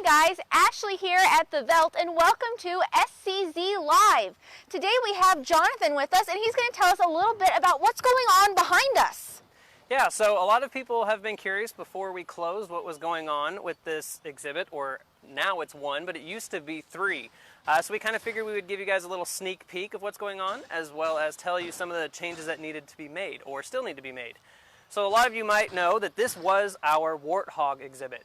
Hi guys, Ashley here at the Velt and welcome to SCZ Live. Today we have Jonathan with us and he's going to tell us a little bit about what's going on behind us. Yeah, so a lot of people have been curious before we closed what was going on with this exhibit, or now it's one, but it used to be three. So we kind of figured we would give you guys a little sneak peek of what's going on, as well as tell you some of the changes that needed to be made, or still need to be made. So a lot of you might know that this was our warthog exhibit.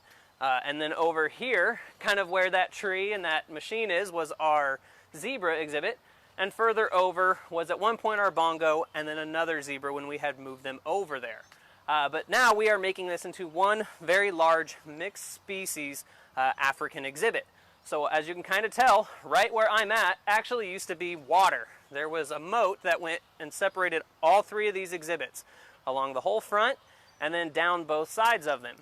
And then over here, kind of where that tree and that machine is, was our zebra exhibit. And further over was at one point our bongo, and then another zebra when we had moved them over there. But now we are making this into one very large mixed species African exhibit. So as you can kind of tell, right where I'm at actually used to be water. There was a moat that went and separated all three of these exhibits along the whole front and then down both sides of them.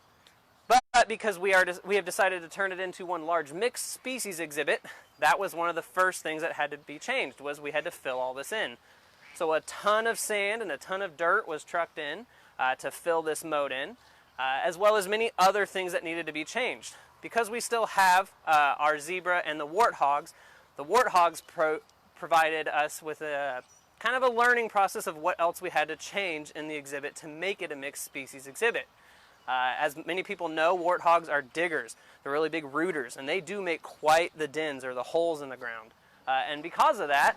But because we have decided to turn it into one large mixed species exhibit, that was one of the first things that had to be changed, was we had to fill all this in. So a ton of sand and a ton of dirt was trucked in to fill this moat in, as well as many other things that needed to be changed. Because we still have our zebra and the warthogs provided us with a kind of a learning process of what else we had to change in the exhibit to make it a mixed species exhibit. As many people know, warthogs are diggers. They're really big rooters, and they do make quite the dens, or the holes in the ground. And because of that,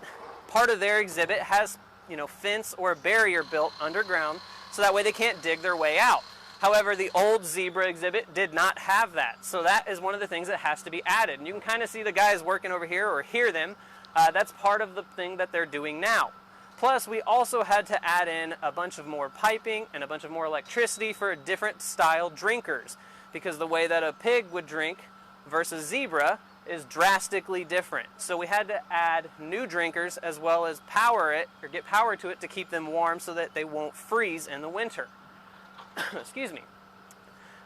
part of their exhibit has, fence or a barrier built underground, so that way they can't dig their way out. However, the old zebra exhibit did not have that, so that is one of the things that has to be added. And you can kind of see the guys working over here, or hear them. That's part of the thing that they're doing now. Plus, we also had to add in a bunch of more piping and a bunch of more electricity for different style drinkers, because the way that a pig would drink versus zebra is drastically different. So we had to add new drinkers as well as power it, or get power to it, to keep them warm so that they won't freeze in the winter. Excuse me.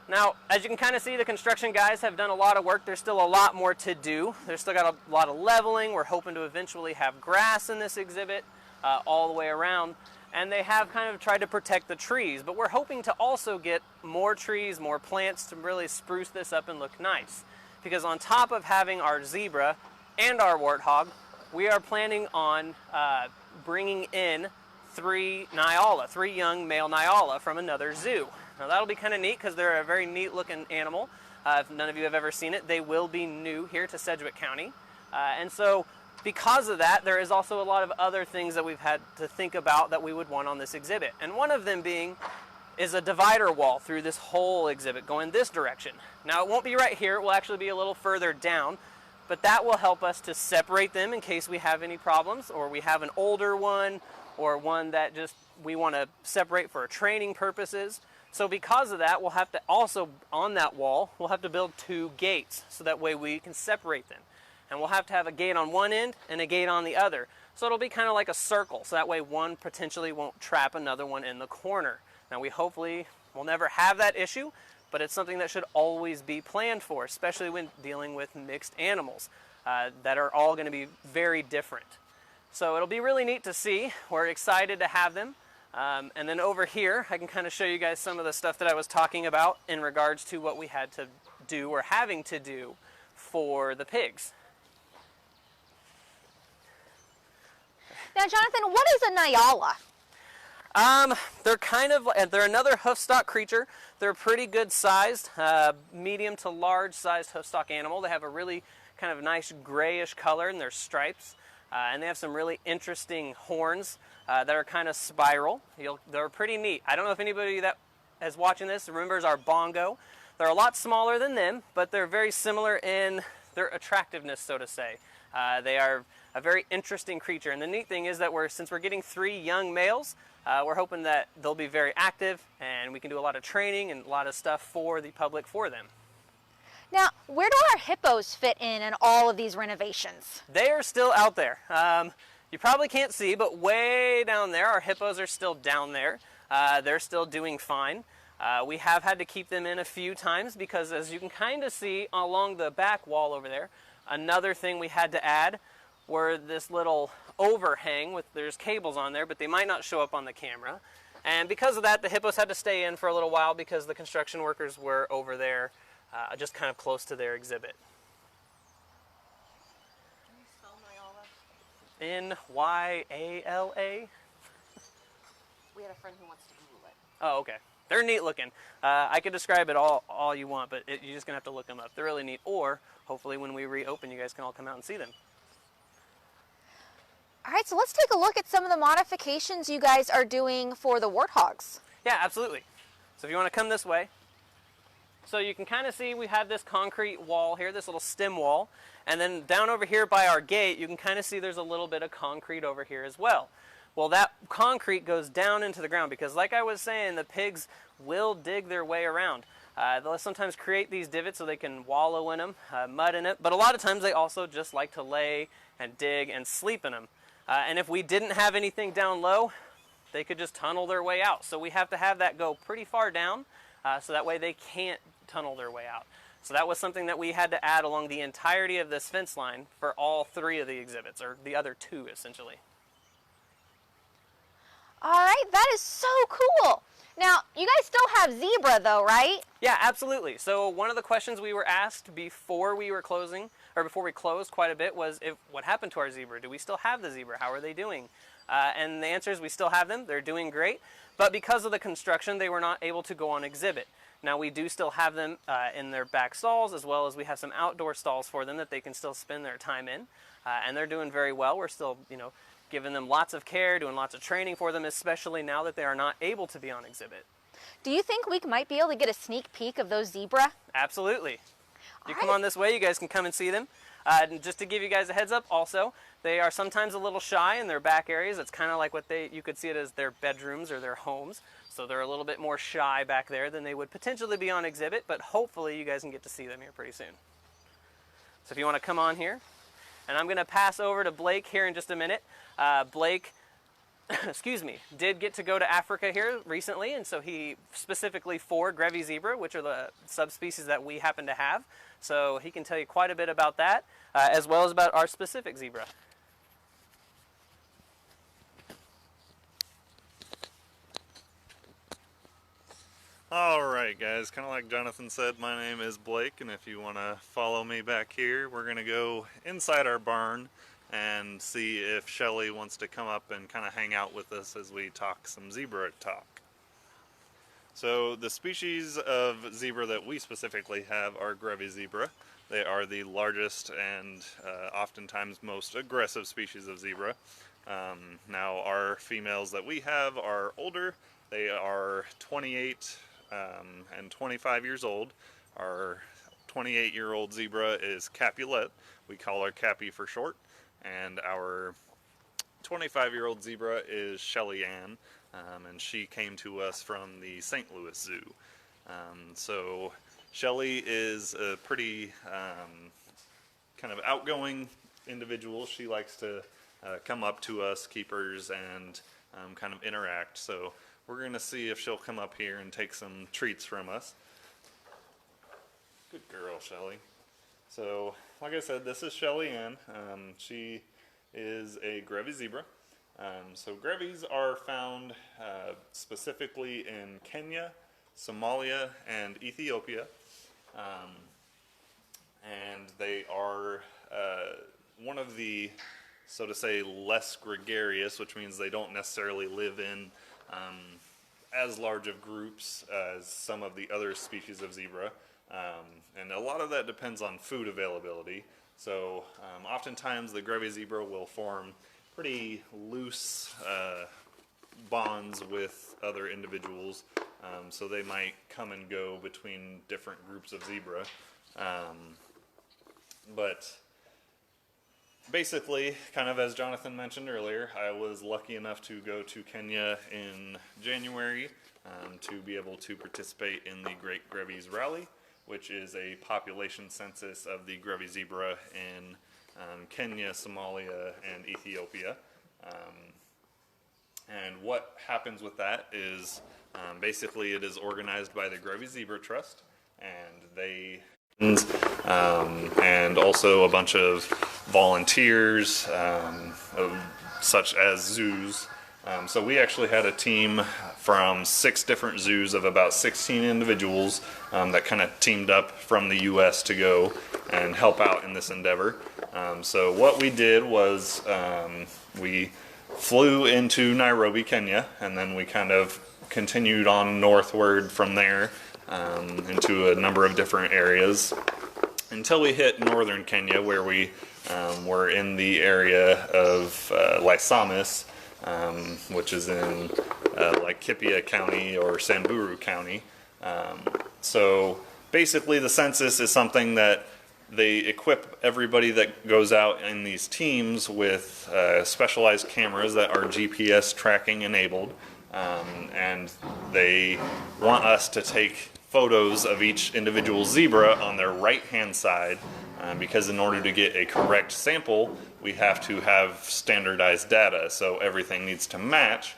Now, as you can kind of see, the construction guys have done a lot of work. There's still a lot more to do. There's still got a lot of leveling. We're hoping to eventually have grass in this exhibit. All the way around, and they have kind of tried to protect the trees, but we're hoping to also get more trees, more plants to really spruce this up and look nice, because on top of having our zebra and our warthog, we are planning on bringing in three young male Nyala from another zoo. Now that'll be kind of neat, because they're a very neat looking animal. If none of you have ever seen it, they will be new here to Sedgwick County, and so because of that, there is also a lot of other things that we've had to think about that we would want on this exhibit. And one of them is a divider wall through this whole exhibit going this direction. Now it won't be right here, it will actually be a little further down, but that will help us to separate them in case we have any problems, or we have an older one, or one that just we want to separate for training purposes. So because of that, we'll have to also, on that wall, we'll have to build two gates, so that way we can separate them. And we'll have to have a gate on one end and a gate on the other. So it'll be kind of like a circle, so that way one potentially won't trap another one in the corner. Now we hopefully will never have that issue, but it's something that should always be planned for, especially when dealing with mixed animals that are all going to be very different. So it'll be really neat to see. We're excited to have them. And then over here, I can kind of show you guys some of the stuff that I was talking about in regards to what we had to do, or having to do, for the pigs. Now Jonathan, what is a Nyala? They're another hoofstock creature. They're a pretty good sized, medium to large sized hoofstock animal. They have a really kind of nice grayish color in their stripes. And they have some really interesting horns that are kind of spiral. They're pretty neat. I don't know if anybody that is watching this remembers our bongo. They're a lot smaller than them, but they're very similar in their attractiveness, so to say. They are a very interesting creature, and the neat thing is that since we're getting three young males, we're hoping that they'll be very active, and we can do a lot of training and a lot of stuff for the public for them. Now, where do our hippos fit in all of these renovations? They are still out there. You probably can't see, but way down there, our hippos are still down there. They're still doing fine. We have had to keep them in a few times because, as you can kind of see along the back wall over there, another thing we had to add were this little overhang there's cables on there, but they might not show up on the camera. And because of that, the hippos had to stay in for a little while because the construction workers were over there just kind of close to their exhibit. Can you spell Nyala? Nyala. We had a friend who wants to Google it. Oh, okay. They're neat looking. I could describe it all you want, but you're just going to have to look them up. They're really neat. Or, hopefully, when we reopen, you guys can all come out and see them. All right, so let's take a look at some of the modifications you guys are doing for the warthogs. Yeah, absolutely. So if you want to come this way. So you can kind of see we have this concrete wall here, this little stem wall. And then down over here by our gate, you can kind of see there's a little bit of concrete over here as well. Well, that concrete goes down into the ground because, like I was saying, the pigs will dig their way around. They'll sometimes create these divots so they can wallow in them, mud in it, but a lot of times they also just like to lay and dig and sleep in them. And if we didn't have anything down low, they could just tunnel their way out. So we have to have that go pretty far down so that way they can't tunnel their way out. So that was something that we had to add along the entirety of this fence line for all 3 of the exhibits, or the other 2 essentially. All right, that is so cool. Now, you guys still have zebra though, right? Yeah, absolutely. So one of the questions we were asked before we were closing, or before we closed quite a bit, was what happened to our zebra? Do we still have the zebra? How are they doing? And the answer is we still have them. They're doing great. But because of the construction, they were not able to go on exhibit. Now we do still have them in their back stalls, as well as we have some outdoor stalls for them that they can still spend their time in. And they're doing very well. We're still, giving them lots of care, doing lots of training for them, especially now that they are not able to be on exhibit. Do you think we might be able to get a sneak peek of those zebra? Absolutely. If you come on this way, you guys can come and see them. And just to give you guys a heads up also, they are sometimes a little shy in their back areas. It's kind of like you could see it as their bedrooms or their homes. So they're a little bit more shy back there than they would potentially be on exhibit, but hopefully you guys can get to see them here pretty soon. So if you want to come on here, and I'm going to pass over to Blake here in just a minute. Blake, excuse me, did get to go to Africa here recently, and so he specifically for Grevy zebra, which are the subspecies that we happen to have. So he can tell you quite a bit about that, as well as about our specific zebra. Alright guys, kind of like Jonathan said, my name is Blake, and if you want to follow me back here, we're going to go inside our barn and see if Shelly wants to come up and kind of hang out with us as we talk some zebra talk. So the species of zebra that we specifically have are Grevy zebra. They are the largest and oftentimes most aggressive species of zebra. Now our females that we have are older. They are 28 and 25 years old. Our 28-year-old zebra is Capulet. We call her Cappy for short. And our 25-year-old zebra is Shelly Ann, and she came to us from the St. Louis Zoo. So Shelly is a pretty kind of outgoing individual. She likes to come up to us keepers and kind of interact. So we're going to see if she'll come up here and take some treats from us. Good girl, Shelly. So, like I said, this is Shelly Ann. She is a Grevy zebra. So Grevys are found specifically in Kenya, Somalia, and Ethiopia. And they are one of the, so to say, less gregarious, which means they don't necessarily live in as large of groups as some of the other species of zebra. And a lot of that depends on food availability. So oftentimes the Grevy zebra will form pretty loose bonds with other individuals. So they might come and go between different groups of zebra. But basically, kind of as Jonathan mentioned earlier, I was lucky enough to go to Kenya in January to be able to participate in the Great Grevys Rally, which is a population census of the Grevy zebra in Kenya, Somalia, and Ethiopia. And what happens with that is basically it is organized by the Grevy Zebra Trust, and they and also a bunch of volunteers such as zoos So we actually had a team from 6 different zoos of about 16 individuals that kind of teamed up from the U.S. to go and help out in this endeavor. So what we did was we flew into Nairobi, Kenya, and then we kind of continued on northward from there into a number of different areas until we hit northern Kenya, where we were in the area of Lysamis, which is in Laikipia County or Samburu County. So basically the census is something that they equip everybody that goes out in these teams with specialized cameras that are GPS tracking enabled, and they want us to take photos of each individual zebra on their right hand side, because in order to get a correct sample we have to have standardized data, so everything needs to match.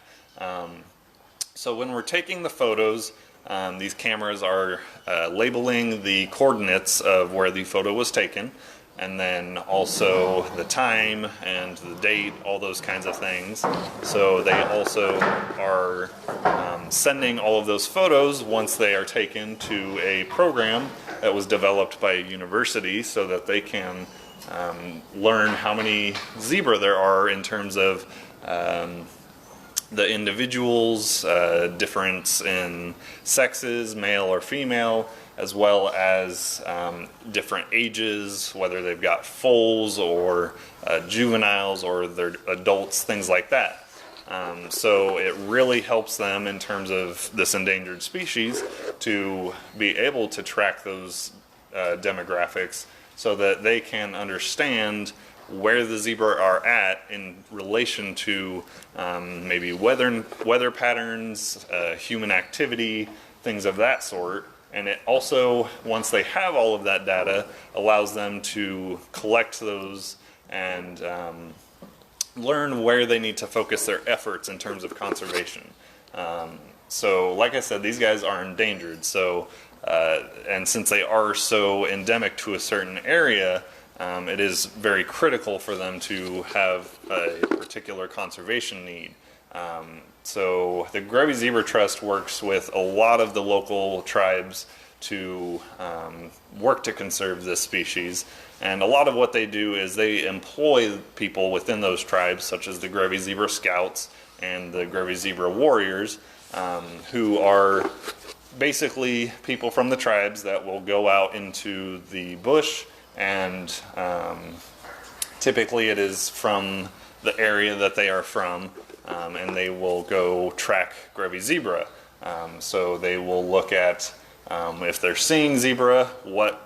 So when we're taking the photos, these cameras are labeling the coordinates of where the photo was taken, and then also the time and the date, all those kinds of things. So they also are sending all of those photos once they are taken to a program that was developed by a university so that they can learn how many zebra there are in terms of the individuals, difference in sexes, male or female, as well as different ages, whether they've got foals or juveniles or they're adults, things like that. So it really helps them in terms of this endangered species to be able to track those demographics so that they can understand where the zebra are at in relation to maybe weather patterns, human activity, things of that sort. And it also, once they have all of that data, allows them to collect those and learn where they need to focus their efforts in terms of conservation. So like I said, these guys are endangered. So and since they are so endemic to a certain area, it is very critical for them to have a particular conservation need. So the Grevys Zebra Trust works with a lot of the local tribes to work to conserve this species. And a lot of what they do is they employ people within those tribes, such as the Grevy Zebra Scouts and the Grevy Zebra Warriors, who are basically people from the tribes that will go out into the bush, and typically it is from the area that they are from, and they will go track Grevy zebra. So they will look at if they're seeing zebra, what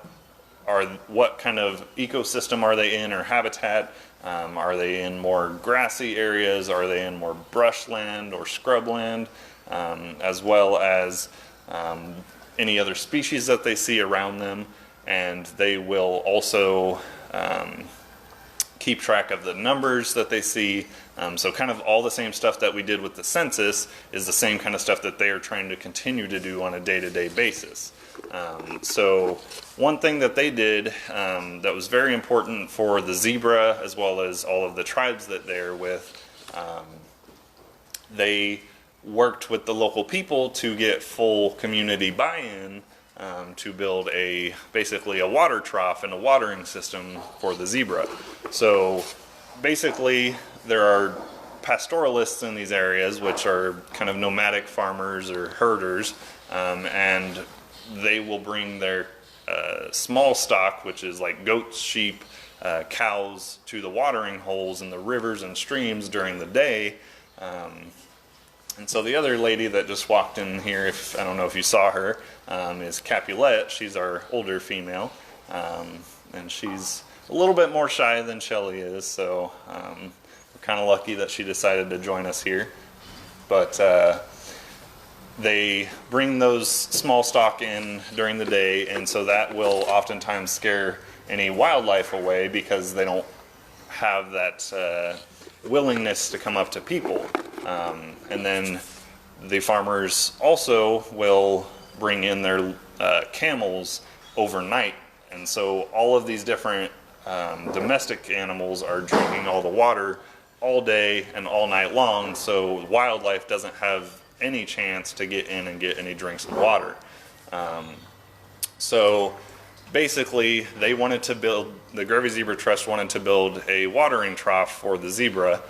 kind of ecosystem are they in or habitat? Are they in more grassy areas? Are they in more brushland or scrubland? As well as any other species that they see around them. And they will also keep track of the numbers that they see. So kind of all the same stuff that we did with the census is the same kind of stuff that they are trying to continue to do on a day-to-day basis. So one thing that they did that was very important for the zebra, as well as all of the tribes that they're with, they worked with the local people to get full community buy-in to build basically a water trough and a watering system for the zebra. So basically there are pastoralists in these areas, which are kind of nomadic farmers or herders, and they will bring their small stock, which is like goats, sheep, cows, to the watering holes in the rivers and streams during the day. And so the other lady that just walked in here, I don't know if you saw her, is Capulet. She's our older female, and she's a little bit more shy than Shelly is, so we're kind of lucky that she decided to join us here. But they bring those small stock in during the day, and so that will oftentimes scare any wildlife away because they don't have that willingness to come up to people. And then the farmers also will bring in their camels overnight, and so all of these different domestic animals are drinking all the water all day and all night long, so wildlife doesn't have any chance to get in and get any drinks of water. So basically, they wanted to build, the Grevy Zebra Trust wanted to build a watering trough for the zebra.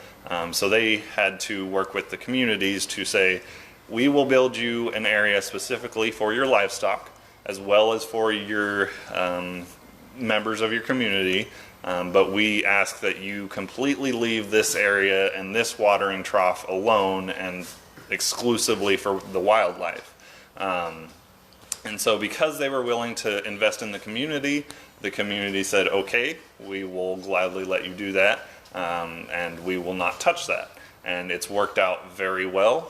So they had to work with the communities to say, we will build you an area specifically for your livestock, as well as for your members of your community. But we ask that you completely leave this area and this watering trough alone and exclusively for the wildlife. And so because they were willing to invest in the community said, okay, we will gladly let you do that, and we will not touch that. And it's worked out very well.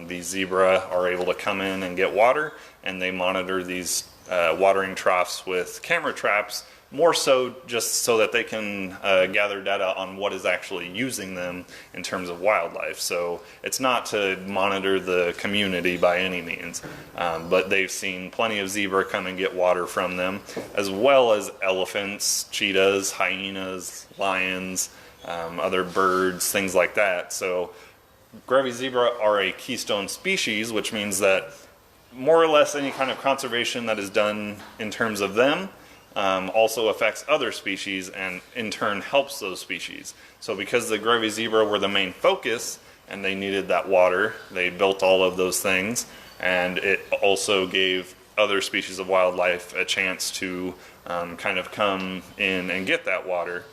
The zebra are able to come in and get water, and they monitor these watering troughs with camera traps, more so just so that they can gather data on what is actually using them in terms of wildlife. So it's not to monitor the community by any means, but they've seen plenty of zebra come and get water from them, as well as elephants, cheetahs, hyenas, lions, other birds, things like that. So Grevy zebra are a keystone species, which means that more or less any kind of conservation that is done in terms of them also affects other species and in turn helps those species. So because the Grevy zebra were the main focus and they needed that water, they built all of those things, and it also gave other species of wildlife a chance to kind of come in and get that water.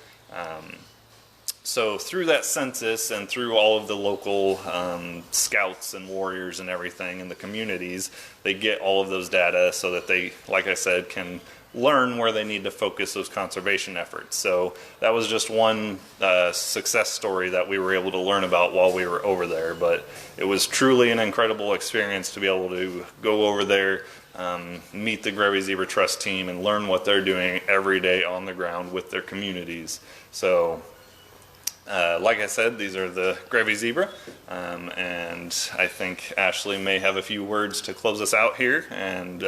So through that census and through all of the local scouts and warriors and everything in the communities, they get all of those data so that they, like I said, can learn where they need to focus those conservation efforts. So that was just one success story that we were able to learn about while we were over there. But it was truly an incredible experience to be able to go over there, meet the Grevy Zebra Trust team, and learn what they're doing every day on the ground with their communities. So like I said, these are the Grevy Zebra, and I think Ashley may have a few words to close us out here, and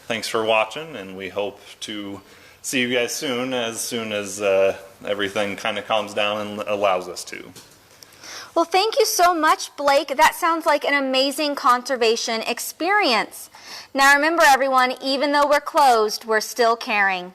thanks for watching, and we hope to see you guys soon as everything kind of calms down and allows us to. Well, thank you so much, Blake. That sounds like an amazing conservation experience. Now remember, everyone, even though we're closed, we're still caring.